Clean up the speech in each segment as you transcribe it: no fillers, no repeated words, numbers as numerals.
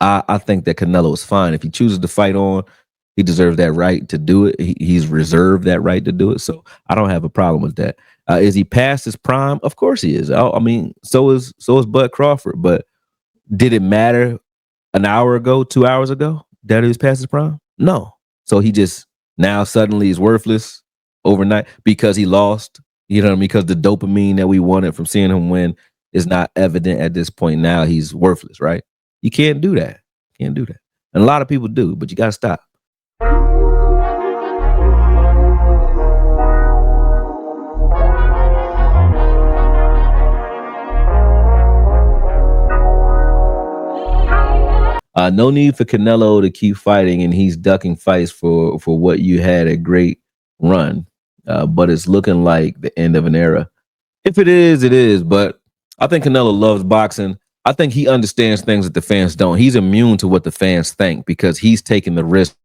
I think that Canelo is fine. If he chooses to fight on, he deserves that right to do it. He's reserved that right to do it. So I don't have a problem with that. Is he past his prime? Of course he is. I mean, so is Bud Crawford. But did it matter an hour ago, 2 hours ago that he was past his prime? No. So he just now suddenly is worthless overnight because he lost. You know what I mean? Because the dopamine that we wanted from seeing him win is not evident at this point. Now he's worthless, right? You can't do that. Can't do that. And a lot of people do, but you got to stop. No need for Canelo to keep fighting, and he's ducking fights for what you had a great run. But it's looking like the end of an era. If it is, it is. But I think Canelo loves boxing. I think he understands things that the fans don't. He's immune to what the fans think because he's taking the risks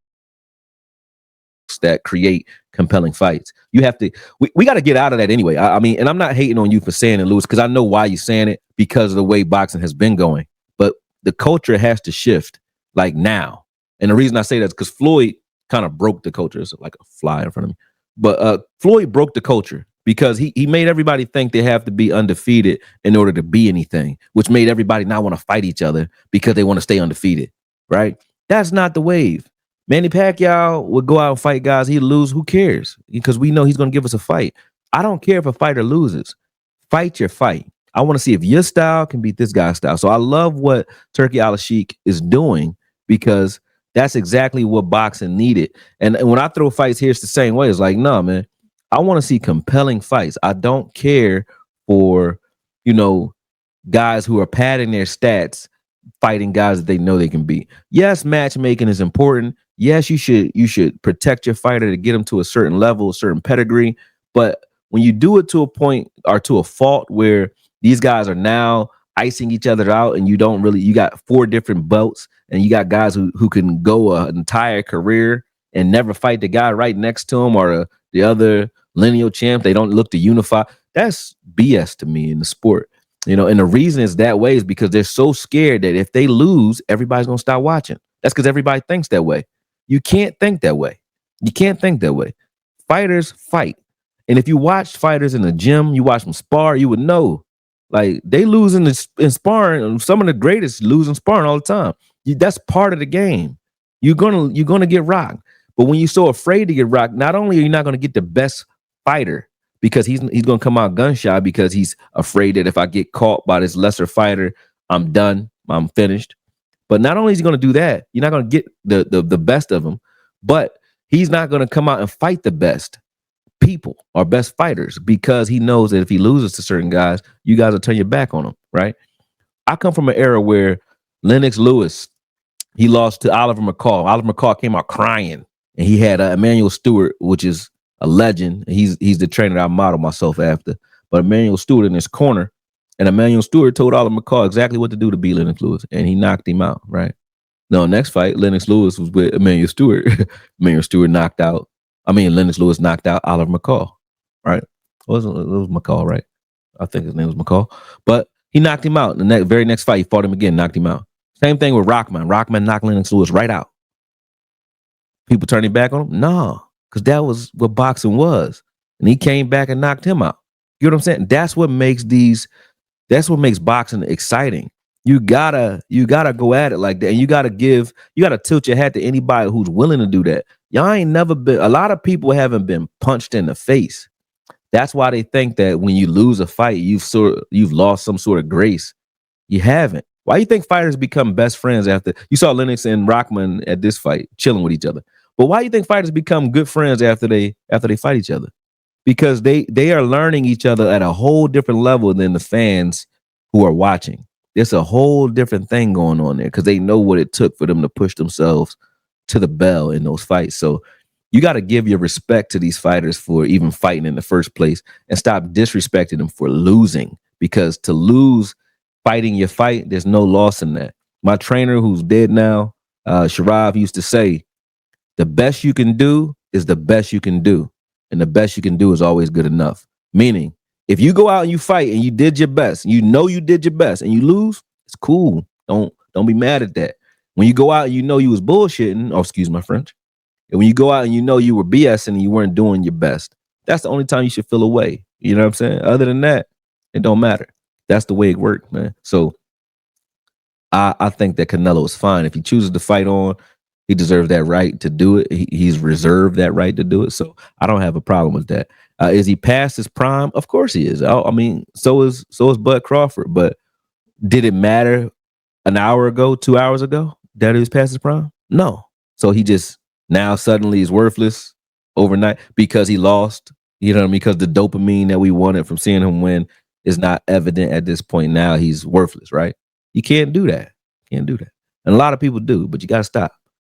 that create compelling fights. You have to, we got to get out of that anyway. I mean, and I'm not hating on you for saying it, Lewis, because I know why you're saying it because of the way boxing has been going. But the culture has to shift like now. And the reason I say that is because Floyd kind of broke the culture. It's like a fly in front of me. But Floyd broke the culture because he made everybody think they have to be undefeated in order to be anything, which made everybody not want to fight each other because they want to stay undefeated, right? That's not the wave. Manny Pacquiao would go out and fight guys. He'd lose. Who cares? Because we know he's going to give us a fight. I don't care if a fighter loses. Fight your fight. I want to see if your style can beat this guy's style. So I love what Turkey Al-Sheikh is doing because that's exactly what boxing needed. And when I throw fights here, it's the same way. It's like, no, man, I want to see compelling fights. I don't care for, guys who are padding their stats fighting guys that they know they can beat. Yes, matchmaking is important. Yes, you should protect your fighter to get him to a certain level, a certain pedigree. But when you do it to a point or to a fault where these guys are now icing each other out and you got 4 different belts and you got guys who can go an entire career and never fight the guy right next to him or the other lineal champ. They don't look to unify. That's BS to me in the sport. And the reason it's that way is because they're so scared that if they lose, everybody's going to stop watching. That's because everybody thinks that way. You can't think that way. You can't think that way. Fighters fight. And if you watch fighters in the gym, you watch them spar, you would know. Like, they lose in sparring. Some of the greatest lose in sparring all the time. That's part of the game. You're gonna get rocked. But when you're so afraid to get rocked, not only are you not going to get the best fighter because he's going to come out gun shy because he's afraid that if I get caught by this lesser fighter, I'm done. I'm finished. But not only is he going to do that, you're not going to get the best of him, but he's not going to come out and fight the best people or best fighters because he knows that if he loses to certain guys, you guys will turn your back on him, right? I come from an era where Lennox Lewis, he lost to Oliver McCall. Oliver McCall came out crying, and he had Emmanuel Stewart, which is a legend. He's the trainer that I model myself after. But Emmanuel Stewart in his corner, and Emmanuel Stewart told Oliver McCall exactly what to do to beat Lennox Lewis, and he knocked him out, right? No, next fight, Lennox Lewis was with Emmanuel Stewart. Lennox Lewis knocked out Oliver McCall, right? It was McCall, right? I think his name was McCall. But he knocked him out. The very next fight, he fought him again, knocked him out. Same thing with Rockman. Rockman knocked Lennox Lewis right out. People turning back on him? No, because that was what boxing was. And he came back and knocked him out. You know what I'm saying? That's what makes boxing exciting. You gotta go at it like that. And you gotta tilt your hat to anybody who's willing to do that. Y'all ain't never been, a lot of people haven't been punched in the face. That's why they think that when you lose a fight, you've lost some sort of grace. You haven't. Why do you think fighters become best friends after you saw Lennox and Rockman at this fight chilling with each other? But why do you think fighters become good friends after they fight each other? Because they are learning each other at a whole different level than the fans who are watching. There's a whole different thing going on there because they know what it took for them to push themselves to the bell in those fights. So you got to give your respect to these fighters for even fighting in the first place and stop disrespecting them for losing, because to lose fighting your fight, there's no loss in that. My trainer, who's dead now, Sharav, used to say, the best you can do is the best you can do. And the best you can do is always good enough. Meaning, if you go out and you fight and you did your best, you know you did your best and you lose, it's cool. Don't be mad at that. When you go out and you know you was bullshitting, oh, excuse my French. And when you go out and you know you were BSing and you weren't doing your best, that's the only time you should feel away. You know what I'm saying? Other than that, it don't matter. That's the way it worked, man. So I think that Canelo is fine. If he chooses to fight on, he deserves that right to do it. He's reserved that right to do it. So I don't have a problem with that. Is he past his prime? Of course he is. I mean, so is Bud Crawford. But did it matter an hour ago, 2 hours ago that he was past his prime? No. So he just now suddenly is worthless overnight because he lost. You know what I mean? Because the dopamine that we wanted from seeing him win is not evident at this point. Now he's worthless, right? You can't do that. You can't do that. And a lot of people do, but you got to stop.